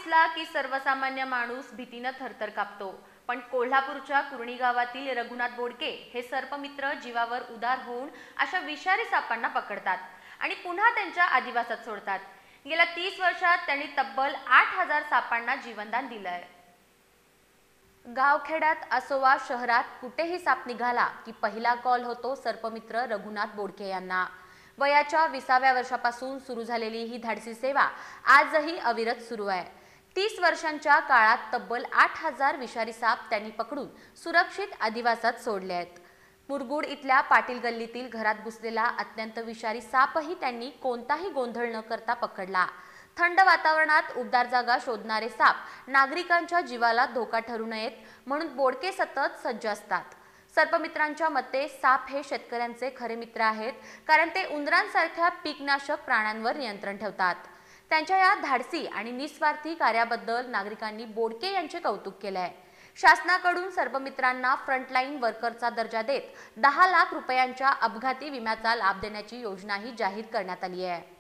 दिसला की सर्वसामान्य माणूस भीतीने थरथर कापतो। पण कोल्हापूरच्या कुर्णी गावातील रघुनाथ बोडके हे सर्पमित्र जीवावर उदार होऊन अशा विषारी सापांना पकडतात आणि पुन्हा त्यांच्या अधिवासात सोडतात। गेल्या 30 वर्षात त्यांनी तब्बल 8000 सापांना जीवनदान दिलंय। गावखेड्यात असो वा शहरात कुठेही साप निघाला की पहिला कॉल होतो सर्पमित्र रघुनाथ बोडके यांना। वयाच्या 20व्या वर्षापासून सुरू झालेली ही धाडसी सेवा आजही अविरत सुरू आहे। 30 वर्षांच्या काळात तब्बल 8000 विषारी साप त्यांनी पकडून सुरक्षित अधिवासात सोडले आहेत। मुरगुड इथल्या पाटील गल्लीतील घरात घुसलेला अत्यंत विषारी सापही त्यांनी कोणताही गोंधळ न करता पकडला। थंड वातावरणात उबदार जागा शोधणारे साप नागरिकांच्या जीवाला धोका ठरू नयेत म्हणून बोडके सतत सज्ज असतात। सर्पमित्रांच्या मते साप हे शेतकऱ्यांचे खरे मित्र आहेत, कारण ते उंदरांसारख्या पीकनाशक प्राण्यांवर नियंत्रण ठेवतात। त्यांच्या या धाडसी आणि निस्वार्थी कार्याबद्दल नागरिकांनी बोडके यांचे कौतुक केले आहे। शासनाकडून सर्पमित्रांना फ्रंटलाईन वर्करचा दर्जा देत 10 लाख रुपयांच्या अपघाती विम्याचा लाभ देण्याची योजनाही जाहीर करण्यात आली आहे।